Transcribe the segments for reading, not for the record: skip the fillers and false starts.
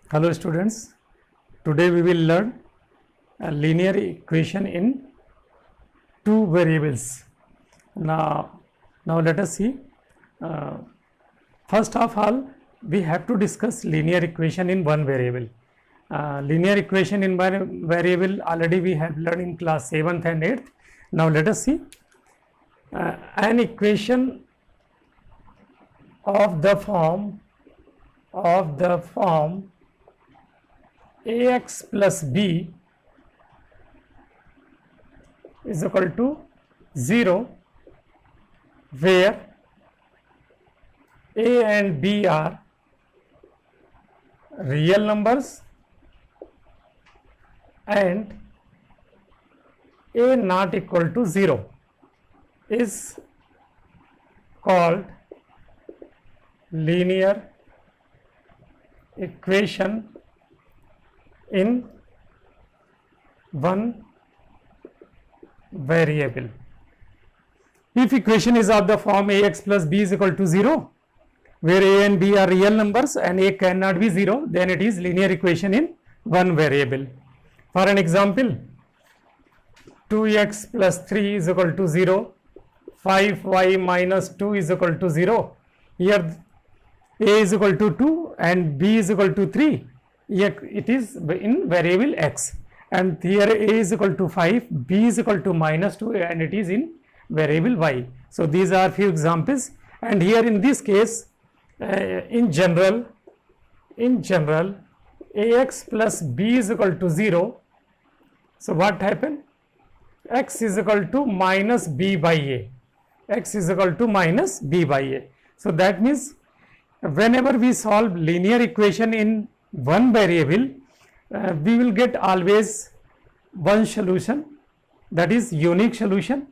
Hello students, today we will learn a linear equation in two variables. Now let us see. First of all, we have to discuss linear equation in one variable. Linear equation in one variable already we have learned in class 7th and 8th. Now let us see an equation of the form ax plus b is equal to 0, where a and b are real numbers and a not equal to 0 is called linear equation in one variable. If equation is of the form ax plus b is equal to 0, where a and b are real numbers and a cannot be 0, then it is linear equation in one variable. For an example, 2x plus 3 is equal to 0, 5y minus 2 is equal to 0. Here a is equal to 2 and b is equal to 3. Here it is in variable x, and here a is equal to 5, b is equal to minus 2, and it is in variable y. So these are few examples, and here in this case in general ax plus b is equal to 0. So what happened? X is equal to minus b by a. X is equal to minus b by a. So that means whenever we solve linear equation in one variable, we will get always one solution, that is unique solution,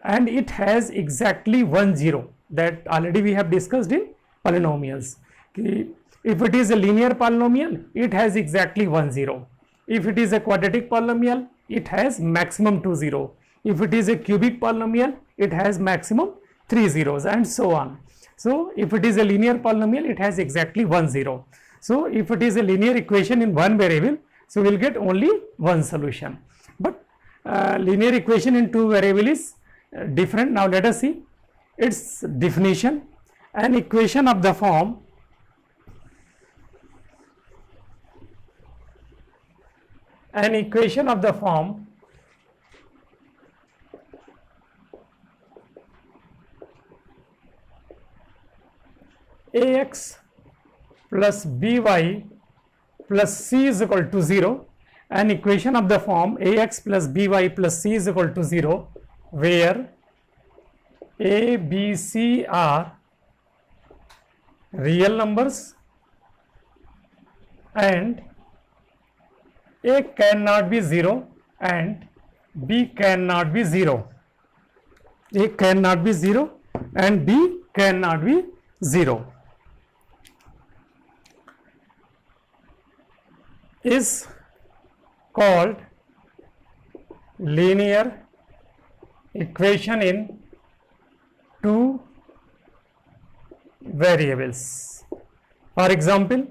and it has exactly 1 0. That already we have discussed in polynomials. If it is a linear polynomial, it has exactly 1 0. If it is a quadratic polynomial, it has maximum 2 0. If it is a cubic polynomial, it has maximum 3 zeros, and so on. So if it is a linear polynomial, it has exactly 1 0. So if it is a linear equation in one variable, so we will get only one solution. But linear equation in two variables is different. Now let us see its definition. An equation of the form ax plus by plus c is equal to 0, an equation of the form ax plus by plus c is equal to 0, where a, b, c are real numbers and a cannot be 0 and b cannot be 0. A cannot be 0 and b cannot be 0. Is called linear equation in two variables. For example,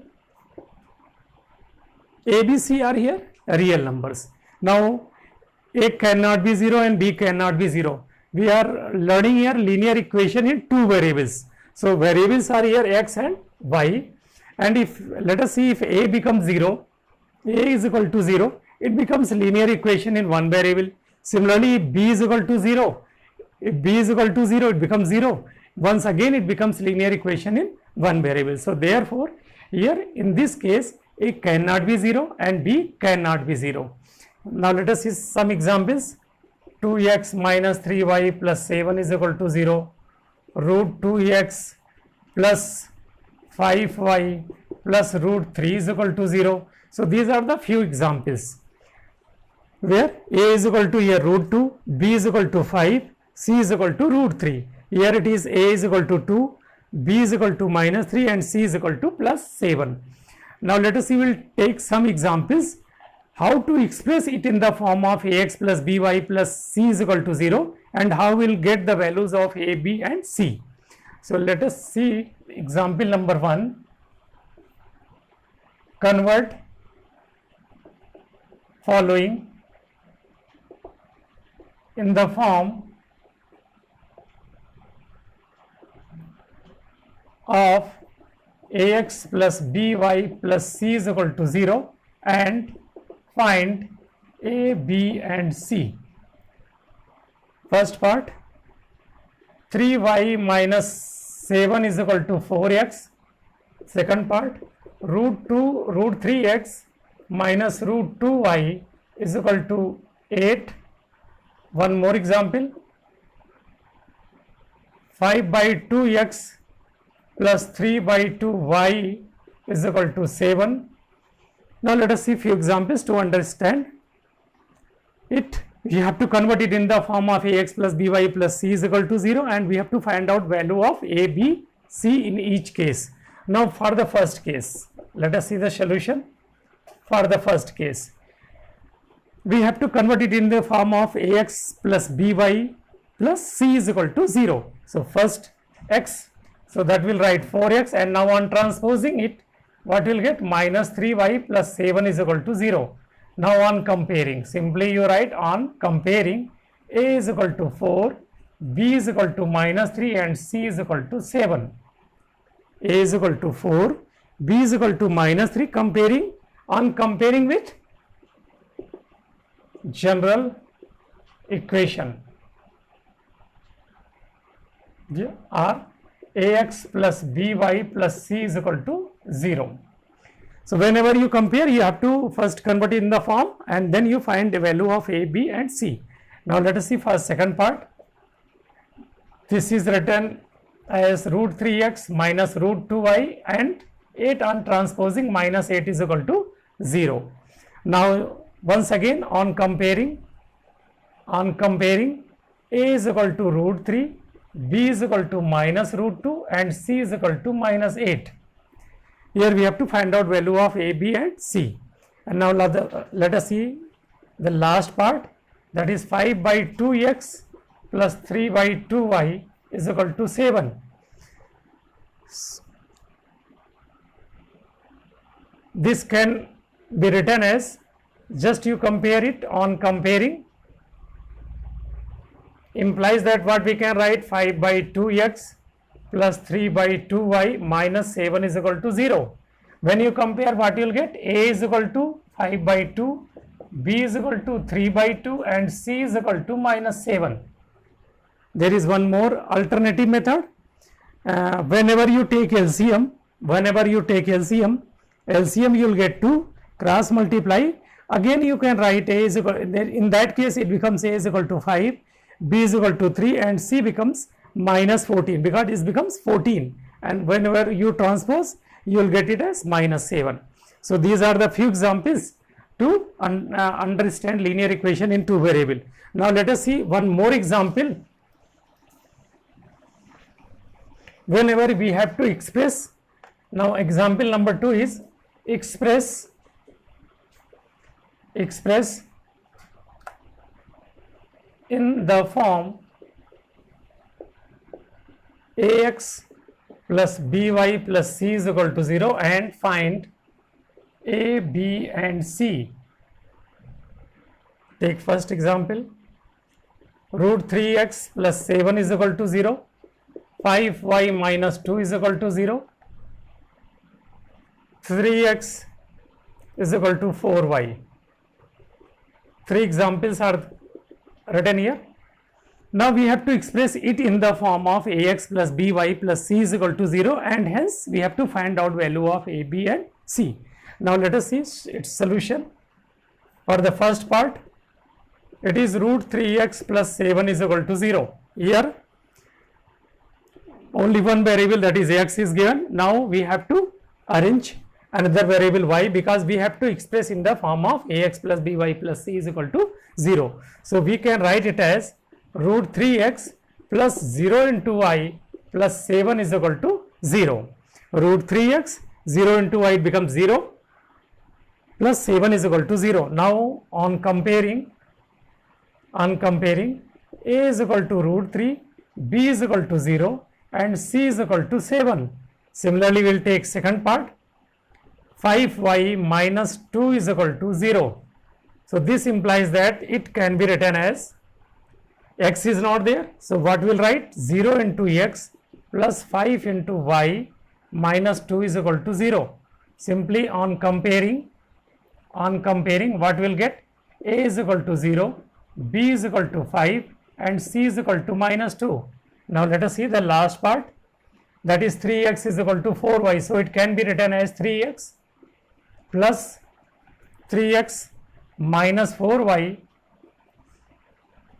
a, b, c are here real numbers. Now a cannot be 0 and b cannot be 0. We are learning here linear equation in two variables. So variables are here x and y, and if let us see, if a becomes 0, a is equal to 0, it becomes linear equation in one variable. Similarly, if b is equal to 0, if b is equal to 0, it becomes 0. Once again, it becomes linear equation in one variable. So therefore, here in this case, a cannot be 0 and b cannot be 0. Now let us see some examples. 2x minus 3y plus 7 is equal to 0. Root 2x plus 5y plus root 3 is equal to 0. So these are the few examples where a is equal to here root 2, b is equal to 5, c is equal to root 3. Here it is a is equal to 2, b is equal to minus 3, and c is equal to plus 7. Now let us see, we will take some examples how to express it in the form of ax plus by plus c is equal to 0, and how we will get the values of a, b and c. So let us see example number 1. convert following in the form of ax plus by plus c is equal to 0 and find a, b and c. First part, 3y minus 7 is equal to 4x. Second part, root 3x minus root 2y is equal to 8. One more example, 5 by 2x plus 3 by 2y is equal to 7. Now let us see few examples to understand it. We have to convert it in the form of ax plus by plus c is equal to 0, and we have to find out value of a, b, c in each case. Now for the first case, let us see the solution. For the first case, we have to convert it in the form of ax plus by plus c is equal to 0. So first x, so that will write 4x, and now on transposing it, what will get? Minus 3y plus 7 is equal to 0. Now on comparing, simply you write on comparing, a is equal to 4, b is equal to minus 3 and c is equal to 7. A is equal to 4, b is equal to minus 3, comparing, on comparing with general equation, or ax plus by plus c is equal to 0. So whenever you compare, you have to first convert it in the form and then you find the value of a, b and c. Now let us see for second part. This is written as root 3x minus root 2y and 8 on transposing, minus 8 is equal to 0. Now once again on comparing, a is equal to root 3, b is equal to minus root 2 and c is equal to minus 8. Here we have to find out value of a, b and c. And now let us see the last part, that is 5 by 2x plus 3 by 2y is equal to 7. This can be written as, just you compare it, on comparing implies that what we can write, 5 by 2x plus 3 by 2y minus 7 is equal to 0. When you compare, what you will get? A is equal to 5 by 2, b is equal to 3 by 2 and c is equal to minus 7. There is one more alternative method. Whenever you take LCM, you will get 2, cross multiply. Again you can write a is equal, in that case it becomes a is equal to 5, b is equal to 3 and c becomes minus 14, because it becomes 14, and whenever you transpose you will get it as minus 7. So these are the few examples to understand linear equation in two variable. Now let us see one more example. Whenever we have to express, now example number 2 is express in the form ax plus by plus c is equal to 0 and find a, b and c. Take first example, root 3x plus 7 is equal to 0, 5y minus 2 is equal to 0, 3x is equal to 4y. Three examples are written here. Now we have to express it in the form of ax plus by plus c is equal to 0, and hence we have to find out value of a, b and c. Now let us see its solution. For the first part, it is root 3x plus 7 is equal to 0. Here only one variable, that is x, is given. Now we have to arrange another variable y, because we have to express in the form of ax plus by plus c is equal to 0. So we can write it as root 3x plus 0 into y plus 7 is equal to 0. Root 3x, 0 into y, it becomes 0, plus 7 is equal to 0. Now on comparing, a is equal to root 3, b is equal to 0 and c is equal to 7. Similarly, we will take second part, 5y minus 2 is equal to 0. So this implies that it can be written as x is not there. So what we'll write? 0 into x plus 5 into y minus 2 is equal to 0. Simply on comparing what we'll get? A is equal to 0, B is equal to 5 and C is equal to minus 2. Now let us see the last part, that is 3x is equal to 4y. So it can be written as 3x plus 3x minus 4y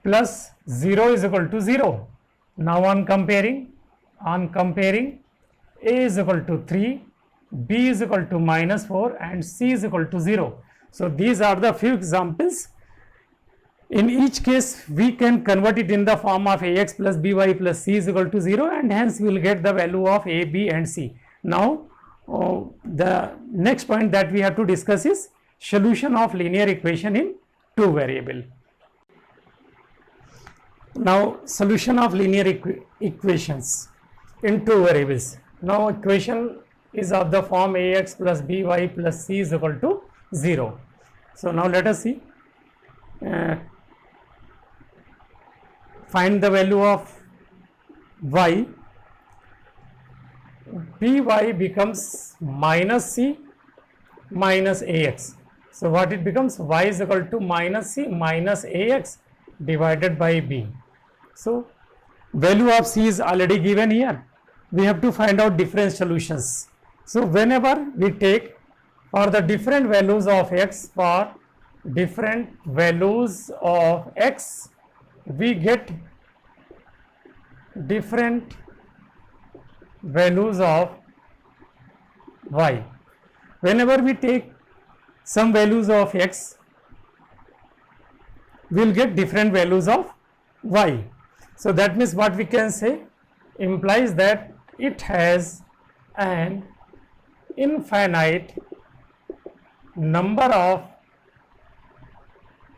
plus 0 is equal to 0. Now on comparing A is equal to 3, B is equal to minus 4 and C is equal to 0. So these are the few examples. In each case we can convert it in the form of ax plus by plus c is equal to 0, and hence we will get the value of a, b and c. Now the next point that we have to discuss is solution of linear equation in two variable. Now solution of linear equations in two variables. Now equation is of the form ax plus by plus c is equal to 0. So now let us see. Find the value of y. By becomes minus c minus ax. So what it becomes? Y is equal to minus c minus ax divided by b. So value of c is already given here. We have to find out different solutions. So whenever we take for the different values of x, we get different values of y. Whenever we take some values of x, we will get different values of y. So that means what we can say implies that it has an infinite number of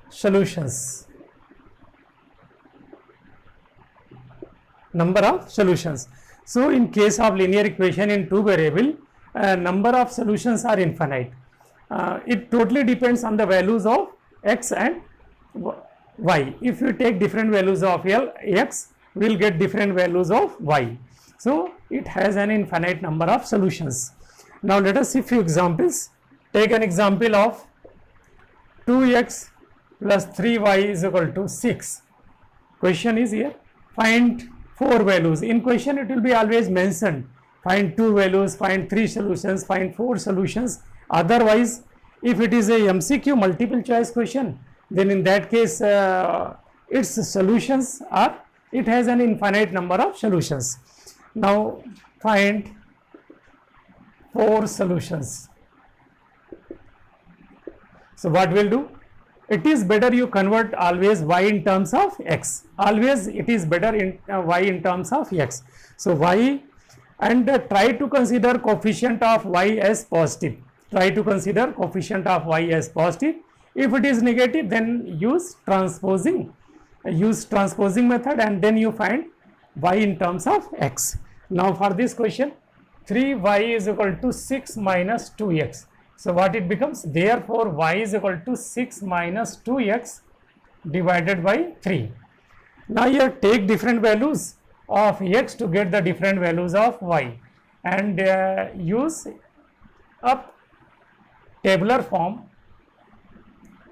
solutions. So in case of linear equation in two variable, number of solutions are infinite. It totally depends on the values of x and y. If you take different values of x, we will get different values of y. So it has an infinite number of solutions. Now let us see few examples. Take an example of 2x plus 3y is equal to 6. Question is here, find 4 values. In question it will be always mentioned, find 2 values, find 3 solutions, find 4 solutions. Otherwise, if it is a MCQ multiple choice question, then in that case its solutions are, it has an infinite number of solutions. Now find 4 solutions. So what we'll do? It is better you convert always y in terms of x. Always it is better in y in terms of x. So y, and try to consider coefficient of y as positive. Try to consider coefficient of y as positive. If it is negative, then use transposing method, and then you find y in terms of x. Now for this question, 3y is equal to 6 minus 2x. So what it becomes? Therefore y is equal to 6 minus 2x divided by 3. Now here take different values of x to get the different values of y, and use a tabular form.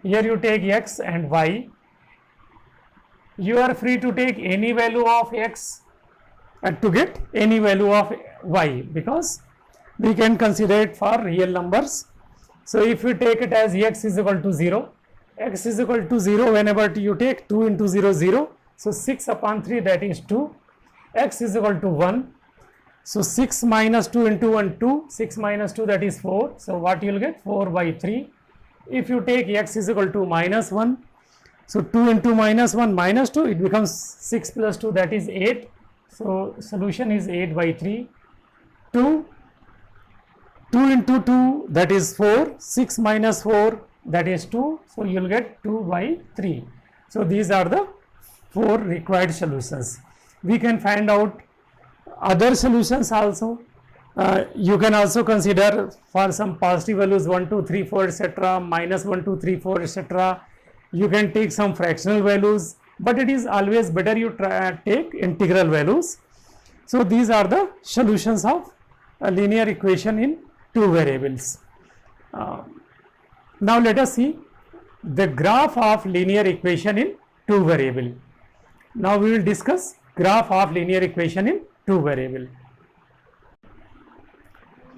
Here you take x and y. You are free to take any value of x to get any value of y, because we can consider it for real numbers. So if you take it as x is equal to 0, x is equal to 0 whenever you take 2 into 0, 0. So 6 upon 3, that is 2. X is equal to 1. So 6 minus 2 into 1, 2. 6 minus 2, that is 4. So what you will get? 4 by 3. If you take x is equal to minus 1, so 2 into minus 1 minus 2, it becomes 6 plus 2, that is 8. So solution is 8 by 3. 2 into 2, that is 4. 6 minus 4, that is 2. So you will get 2 by 3. So these are the 4 required solutions. We can find out other solutions also. You can also consider for some positive values 1, 2, 3, 4, etc., minus 1, 2, 3, 4, etc. You can take some fractional values, but it is always better you take integral values. So these are the solutions of a linear equation in two variables. Now let us see the graph of linear equation in two variable. Now we will discuss graph of linear equation in two variable.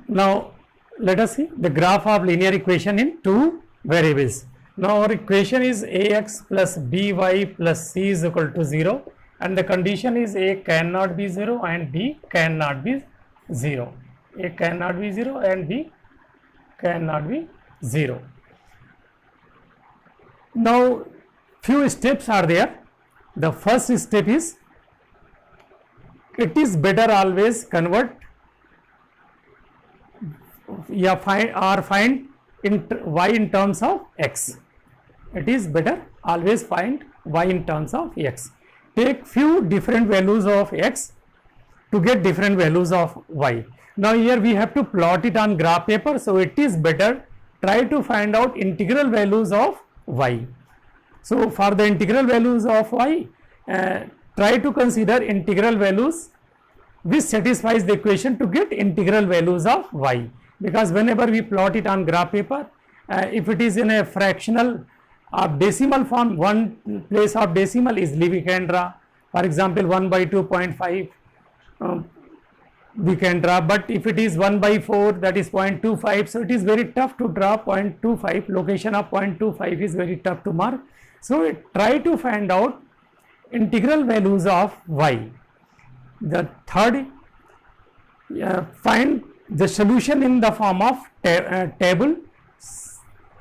Now let us see the graph of linear equation in two variables. Now our equation is ax plus by plus c is equal to 0, and the condition is a cannot be 0 and b cannot be 0. A cannot be 0 and b cannot be 0. Now few steps are there. The first step is, it is better always convert find in y in terms of x. It is better always find y in terms of x. Take few different values of x to get different values of y. Now here we have to plot it on graph paper, so it is better try to find out integral values of y. So for the integral values of y, try to consider integral values which satisfies the equation to get integral values of y, because whenever we plot it on graph paper, if it is in a fractional decimal form, one place of decimal easily we can draw. For example, 1 by 2.5 we can draw, but if it is 1 by 4, that is 0.25, so it is very tough to draw 0.25. Location of 0.25 is very tough to mark. So try to find out integral values of y. The third, find the solution in the form of table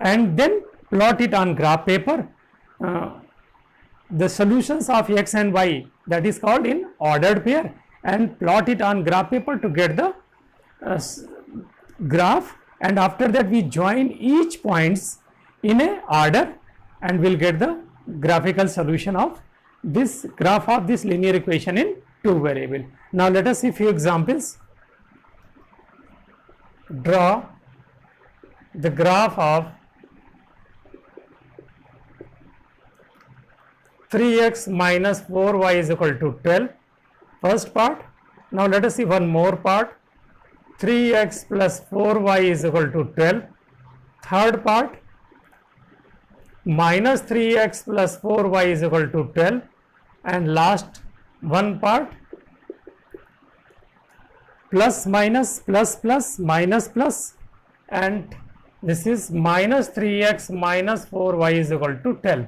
and then plot it on graph paper. The solutions of x and y, that is called in ordered pair, and plot it on graph paper to get the graph, and after that we join each points in a order and we'll get the graphical solution of this graph of this linear equation in two variable. Now let us see few examples. Draw the graph of 3x minus 4y is equal to 12. First part. Now let us see one more part. 3x plus 4y is equal to 12. Third part. Minus 3x plus 4y is equal to 12. And last one part. Plus minus plus plus minus plus, and this is minus 3x minus 4y is equal to 12.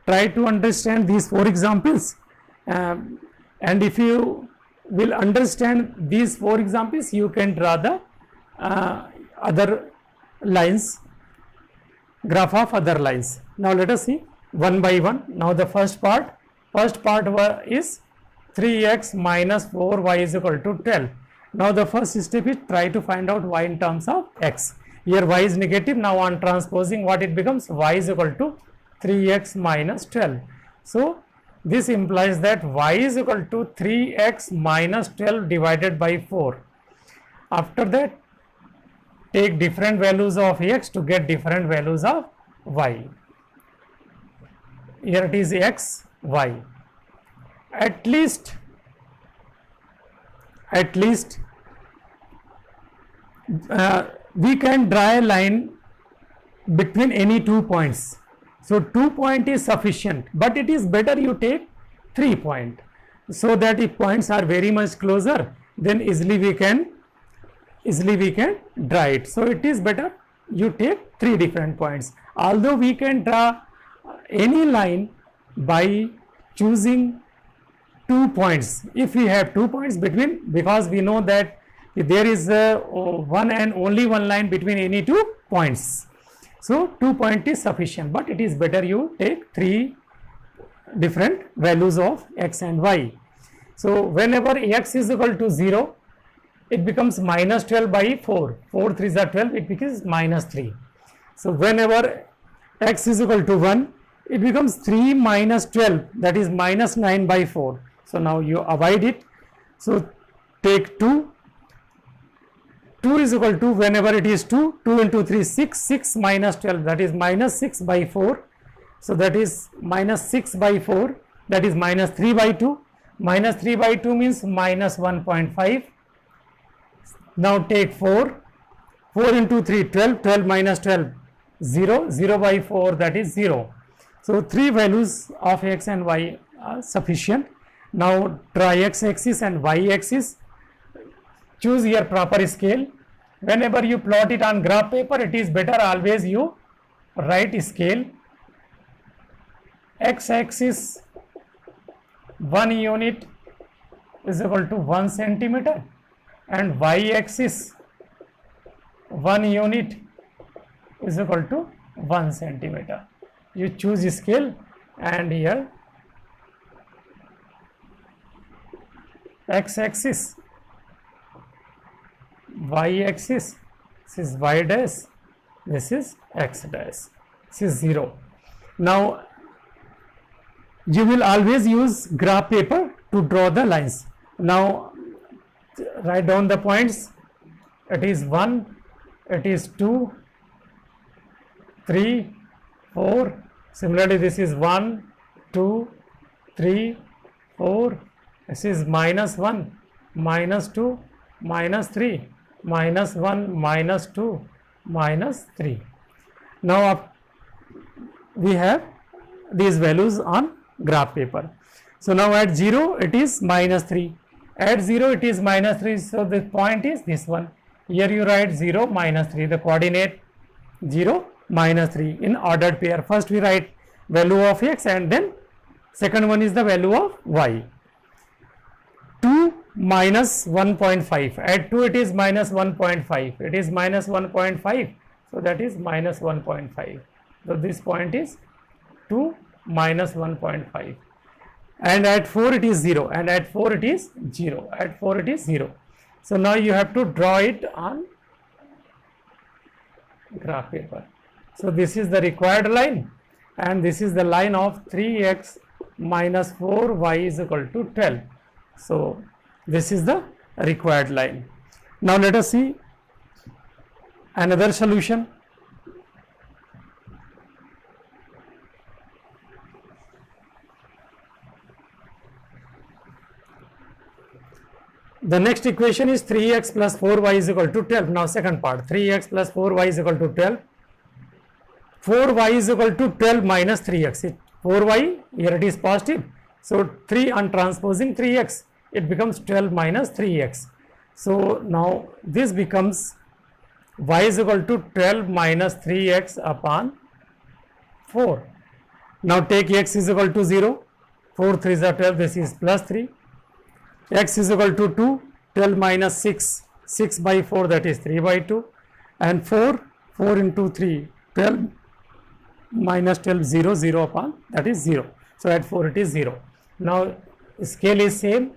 Try to understand these four examples, and if you will understand these four examples, you can draw the other lines, graph of other lines. Now let us see one by one. Now the first part is 3x minus 4y is equal to 12. Now the first step is try to find out y in terms of x. Here y is negative. Now on transposing, what it becomes? Y is equal to 3x minus 12. So this implies that y is equal to 3x minus 12 divided by 4. After that, take different values of x to get different values of y. Here it is x, y. At least we can draw a line between any 2 points. So 2 point is sufficient, but it is better you take 3 point, so that if points are very much closer, then easily we can draw it. So it is better you take 3 different points. Although we can draw any line by choosing 2 points, if we have 2 points between, because we know that there is one and only one line between any 2 points. So 2 point is sufficient, but it is better you take 3 different values of x and y. So whenever x is equal to 0, it becomes minus 12 by 4. 4 3s are 12, it becomes minus 3. So whenever x is equal to 1, it becomes 3 minus 12, that is minus 9 by 4. So now you avoid it. So take 2 2 is equal to, whenever it is 2, 2 into 3, 6, 6 minus 12, that is minus 6 by 4. So that is minus 6 by 4, that is minus 3 by 2. Minus 3 by 2 means minus 1.5. Now take 4, 4 into 3, 12, 12 minus 12, 0, 0 by 4, that is 0. So 3 values of x and y are sufficient. Now draw x axis and y axis. Choose your proper scale. Whenever you plot it on graph paper, it is better always you write scale. X axis 1 unit is equal to 1 centimeter and y axis 1 unit is equal to 1 centimeter. You choose scale, and here x axis, y axis, this is y dash, this is x dash, this is 0. Now you will always use graph paper to draw the lines. Now write down the points. It is 1, it is 2, 3, 4. Similarly, this is 1, 2, 3, 4. This is minus 1, minus 2, minus 3, minus 1, minus 2, minus 3. Now we have these values on graph paper. So now at 0 it is minus 3, at 0 it is minus 3, so the point is this one. Here you write 0, minus 3, the coordinate 0, minus 3 in ordered pair. First we write value of x, and then second one is the value of y. 2 minus 1.5, at 2 it is minus 1.5, it is minus 1.5, so that is minus 1.5. So this point is 2 minus 1.5, and at 4 it is 0, and at 4 it is 0, at 4 it is 0. So now you have to draw it on graph paper. So this is the required line, and this is the line of 3x minus 4y is equal to 12. So this is the required line. Now let us see another solution. The next equation is 3x plus 4y is equal to 12. Now second part, 3x plus 4y is equal to 12. 4y is equal to 12 minus 3x. 4y, here it is positive. So 3 on transposing 3x, it becomes 12 minus 3x. So now this becomes y is equal to 12 minus 3x upon 4. Now take x is equal to 0. 4 3s are 12, this is plus 3. X is equal to 2, 12 minus 6, 6 by 4, that is 3 by 2, and 4, 4 into 3, 12 minus 12, 0, 0 upon, that is 0. So at 4 it is 0. Now scale is same,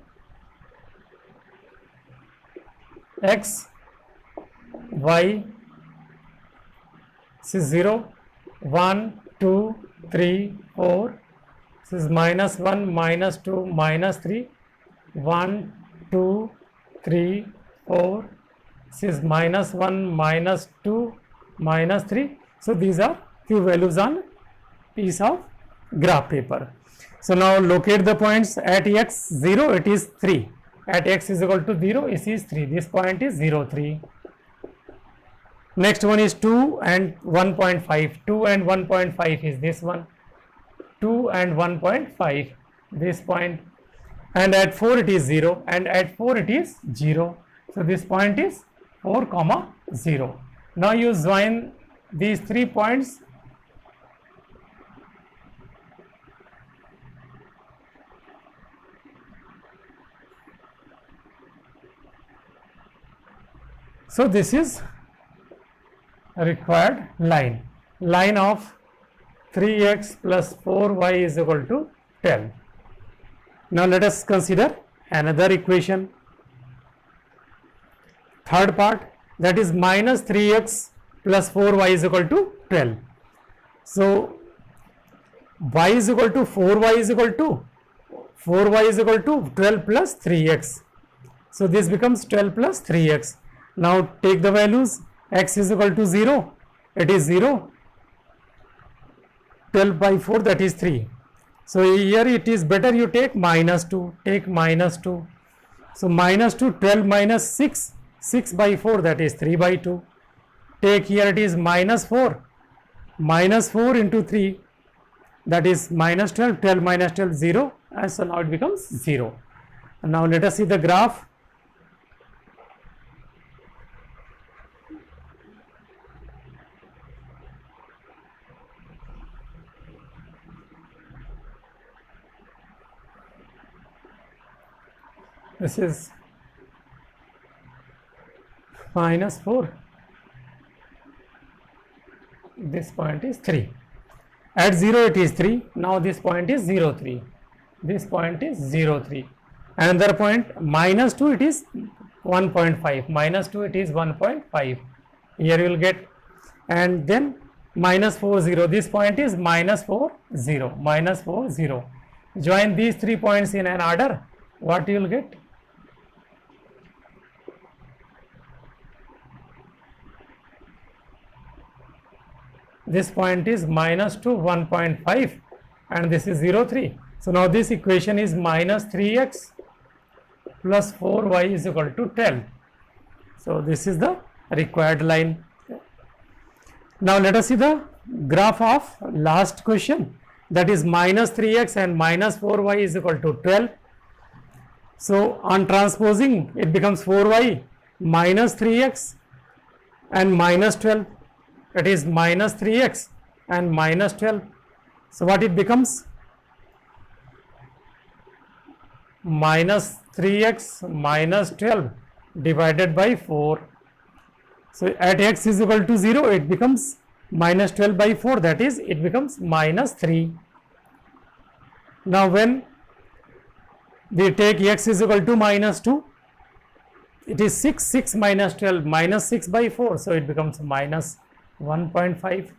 x, y, this is 0, 1, 2, 3, 4, this is minus 1, minus 2, minus 3, 1, 2, 3, 4, this is minus 1, minus 2, minus 3. So these are few values on piece of graph paper. So now locate the points. At x 0 it is 3, at x is equal to 0 it is 3, this point is 0, 3. Next one is 2 and 1.5, 2 and 1.5 is this one, 2 and 1.5, this point. And at 4 it is 0, and at 4 it is 0. So this point is 4 comma 0. Now you join these 3 points. So this is a required line, line of 3x plus 4y is equal to 12. Now let us consider another equation, third part, that is minus 3x plus 4y is equal to 12. So y is equal to 4y is equal to 4y is equal to 12 plus 3x. So this becomes 12 plus 3x. Now take the values. X is equal to 0, it is 0. 12 by 4, that is 3. So here it is better you take minus 2, take minus 2. So minus 2, 12 minus 6, 6 by 4, that is 3 by 2. Take here it is minus 4, minus 4 into 3, that is minus 12, 12 minus 12, 0, and so now it becomes 0. And now let us see the graph. This is minus 4, this point is 3. At 0 it is 3, now this point is 0, 3, this point is 0, 3. Another point minus 2 it is 1.5, minus 2 it is 1.5, here you will get. And then minus 4, 0, this point is minus 4, 0, minus 4, 0. Join these 3 points in an order, what you will get? This point is minus 2, 1.5, and this is 0, 3. So now this equation is minus 3x plus 4y is equal to 12. So this is the required line. Now let us see the graph of last question, that is minus 3x and minus 4y is equal to 12. So on transposing it becomes 4y minus 3x and minus 12. It is minus 3x and minus 12. So what it becomes? Minus 3x minus 12 divided by 4. So at x is equal to 0, it becomes minus 12 by 4, that is it becomes minus 3. Now when we take x is equal to minus 2, it is 6, 6 minus 12, minus 6 by 4, so it becomes minus 1.5.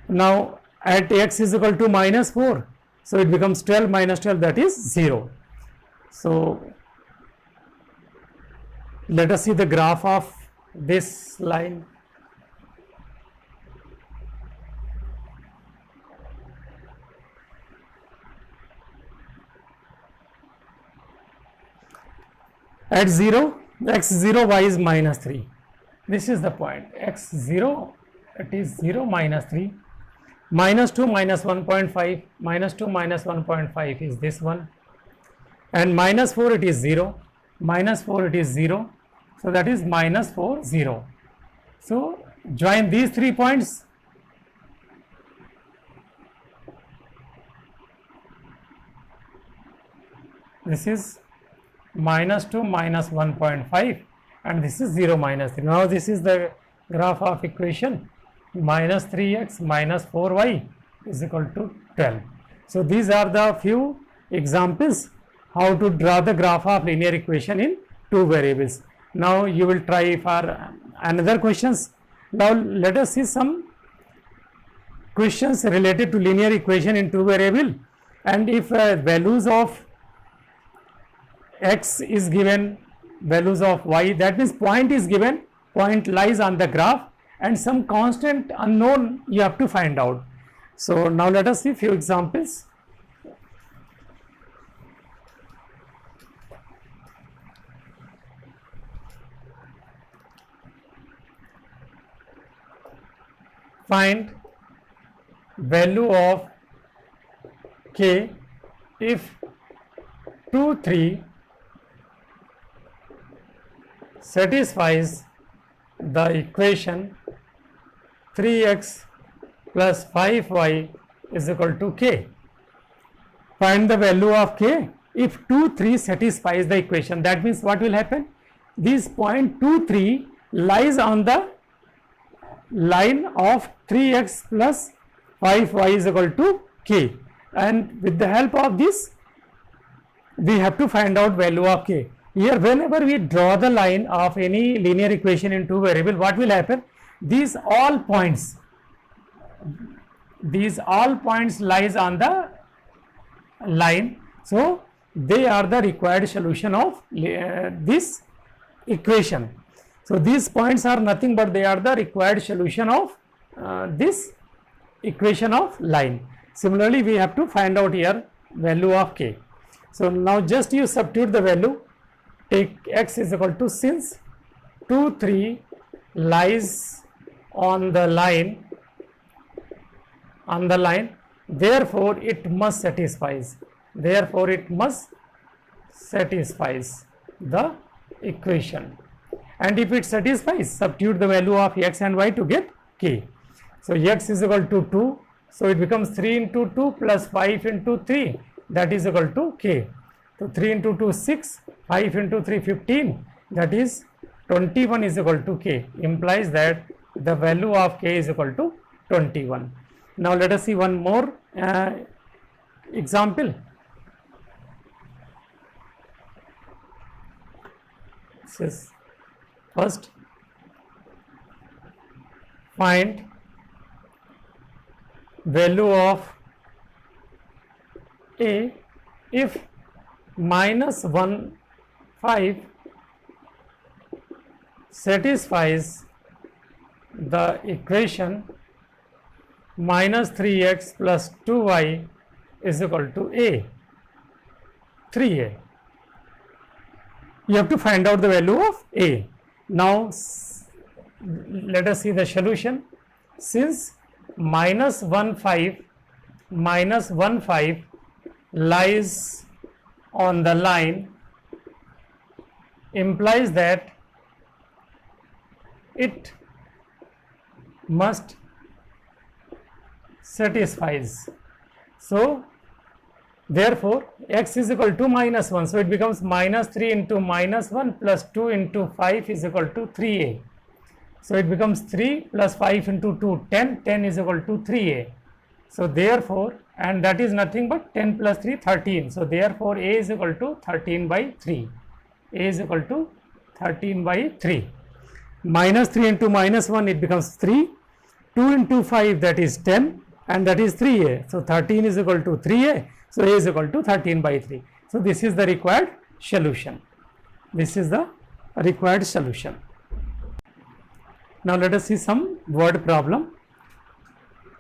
Now at x is equal to minus 4, so it becomes 12 minus 12, that is 0. So let us see the graph of this line. At 0, x0, y is minus 3. This is the point, x0, it is 0 minus 3, minus 2 minus 1.5, minus 2 minus 1.5 is this one, and minus 4 it is 0, minus 4 it is 0, so that is minus 4, 0. So join these 3 points. This is minus 2 minus 1.5 and this is 0 minus 3. Now this is the graph of equation minus 3x minus 4y is equal to 12. So these are the few examples how to draw the graph of linear equation in two variables. Now you will try for another questions. Now let us see some questions related to linear equation in two variable, and if values of x is given, values of y, that means point is given, point lies on the graph, and some constant unknown you have to find out. So now let us see few examples. Find value of k if 2, 3 satisfies the equation 3x plus 5y is equal to k. Find the value of k if 2, 3 satisfies the equation. That means what will happen? This point 2, 3 lies on the line of 3x plus 5y is equal to k, and with the help of this we have to find out value of k. Here whenever we draw the line of any linear equation in two variable, what will happen? These all points lies on the line, so they are the required solution of this equation. So these points are nothing but they are the required solution of this equation of line. Similarly, we have to find out here value of k. So now just you substitute the value, take x is equal to, since 2 3 lies on the line, therefore it must satisfies the equation. And if it satisfies, substitute the value of x and y to get k. So x is equal to 2, so it becomes 3 into 2 plus 5 into 3, that is equal to k. So 3 into 2 6, 5 into 3 15, that is 21 is equal to k, implies that the value of k is equal to 21. Now let us see one more example. This is first, find value of a if minus 1 5 satisfies the equation minus 3x plus 2y is equal to a, 3a. You have to find out the value of a. Now let us see the solution. Since minus 1 5 lies on the line, implies that it must satisfies. So therefore x is equal to minus 1, so it becomes minus 3 into minus 1 plus 2 into 5 is equal to 3a. So it becomes 3 plus 5 into 2 10, 10 is equal to 3a. So therefore, and that is nothing but 10 plus 3 13, so therefore a is equal to 13 by 3, a is equal to 13 by 3. Minus 3 into minus 1, it becomes 3, 2 into 5, that is 10, and that is 3a. So 13 is equal to 3a, so a is equal to 13 by 3. So this is the required solution. Now let us see some word problem.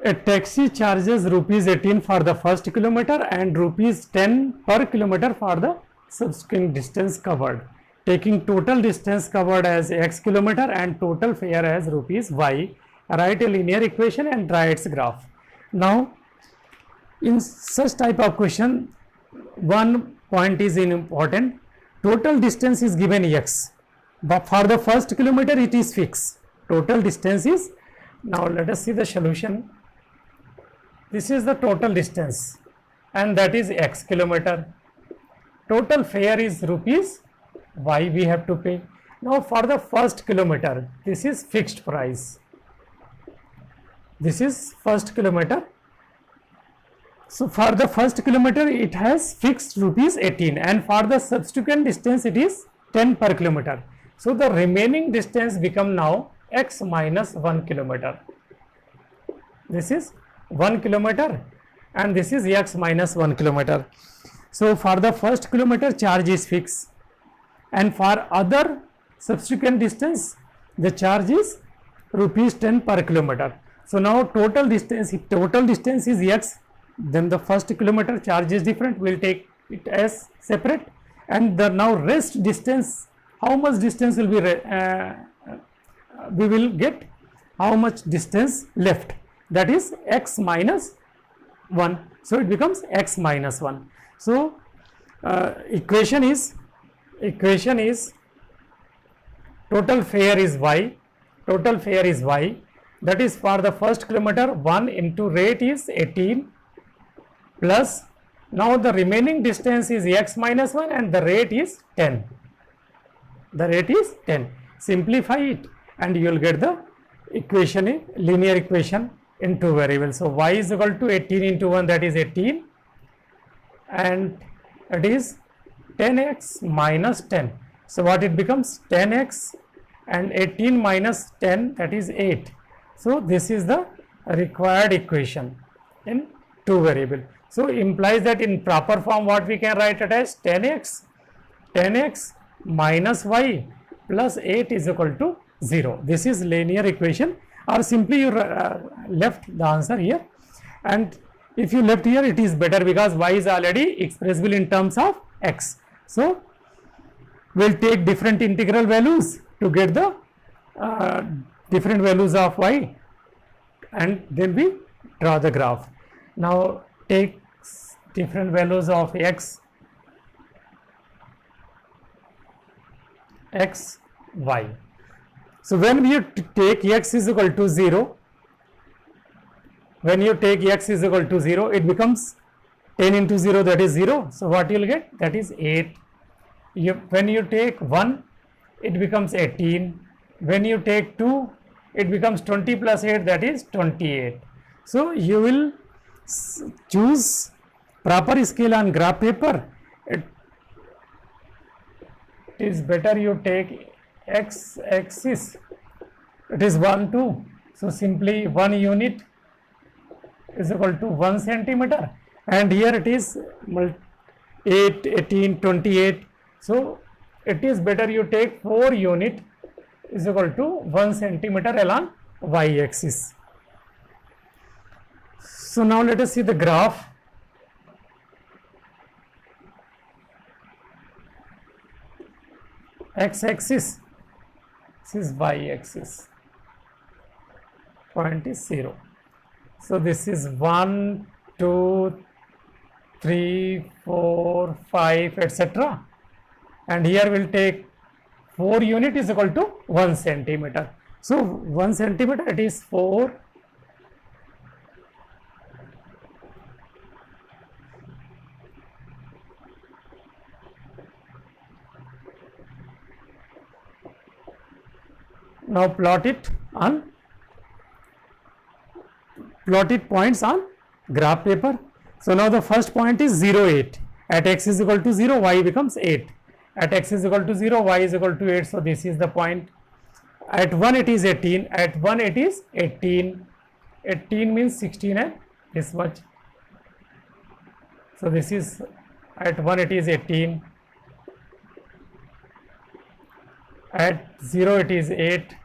A taxi charges rupees 18 for the first kilometer and rupees 10 per kilometer for the subsequent distance covered. Taking total distance covered as x kilometer and total fare as rupees y, write a linear equation and draw its graph. Now in such type of question, one point is important. Total distance is given x, but for the first kilometer it is fixed. Total distance is, now let us see the solution. This is the total distance and that is x kilometer. Total fare is rupees y we have to pay. Now for the first kilometer, this is fixed price. This is first kilometer. So for the first kilometer it has fixed rupees 18 and for the subsequent distance it is 10 per kilometer. So the remaining distance become now x minus 1 kilometer. This is 1 kilometer and this is x minus 1 kilometer. So for the first kilometer charge is fixed and for other subsequent distance the charge is rupees 10 per kilometer. So now total distance, if total distance is x, then the first kilometer charge is different, we will take it as separate, and the now rest distance, how much distance will be we will get how much distance left, that is x minus 1. So it becomes x minus 1. So equation is total fare is y, that is for the first kilometer 1 into rate is 18 plus, now the remaining distance is x minus 1 and the rate is 10. Simplify it and you will get the equation, linear equation in two variables. So y is equal to 18 into 1, that is 18, and it is 10x minus 10. So what it becomes, 10x and 18 minus 10, that is 8. So this is the required equation in two variable. So implies that in proper form what we can write it as 10x minus y plus 8 is equal to 0. This is linear equation, or simply you left the answer here, and if you left here it is better because y is already expressible in terms of x. So we'll take different integral values to get the different values of y, and then we draw the graph. Now take different values of x, y. So when you take x is equal to 0, when you take x is equal to 0, it becomes 10 into 0, that is 0. So what you will get? That is 8. When you take 1, it becomes 18. When you take 2, it becomes 20 plus 8, that is 28. So you will choose proper scale on graph paper. It is better you take x axis, it is 1, 2. So simply 1 unit is equal to 1 centimeter, and here it is 8, 18, 28. So it is better you take 4 unit is equal to 1 centimeter along y axis. So now let us see the graph. X axis, this is y axis, point is 0. So this is 1, 2, 3, 4, 5, etc. And here we'll take 4 unit is equal to 1 centimeter. So 1 centimeter, it is 4. Now plot it points on graph paper. So now the first point is 0, 8. At x is equal to 0, y becomes 8. At x is equal to 0, y is equal to 8. So this is the point. At 1 it is 18. At 1 it is 18. 18 means 16 and this much. So this is at 1 it is 18. At 0 it is 8.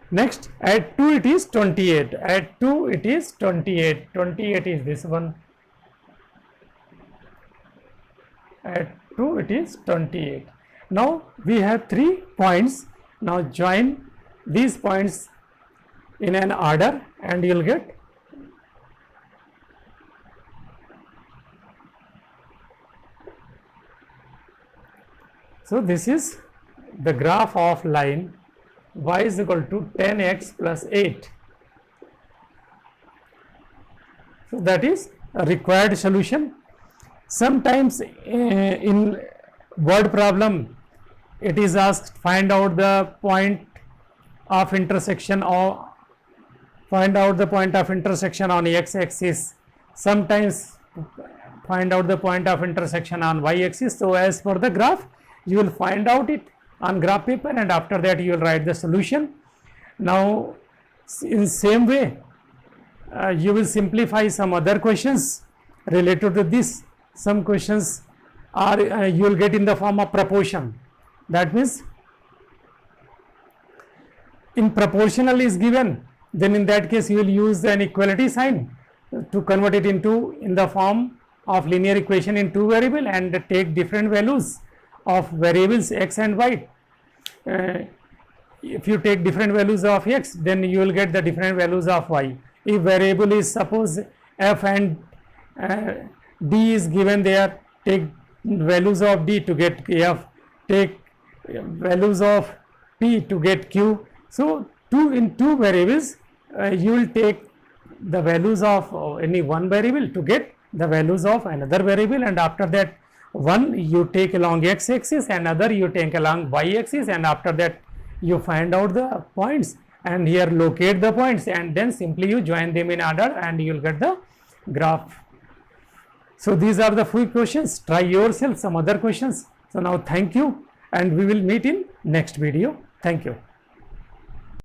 Next, at 2 it is 28. At 2 it is 28. 28 is this one. At 2 it is 28. Now we have 3 points. Now join these points in an order and you will get so this is the graph of line y is equal to 10x plus 8. So that is a required solution. Sometimes in word problem it is asked find out the point of intersection or find out the point of intersection on x axis. Sometimes find out the point of intersection on y axis. So as for the graph, you will find out it on graph paper and after that you will write the solution. Now in same way you will simplify some other questions related to this. Some questions are you will get in the form of proportion. That means in proportional is given, then in that case you will use an equality sign to convert it into in the form of linear equation in 2 variable and take different values of variables x and y. If you take different values of x, then you will get the different values of y. If variable is suppose f and d is given there, take values of d to get f, take values of p to get q. So in two variables you will take the values of any one variable to get the values of another variable, and after that one you take along x axis and other you take along y axis, and after that you find out the points and here locate the points and then simply you join them in order and you will get the graph. So these are the few questions. Try yourself some other questions. So now thank you and we will meet in next video. Thank you.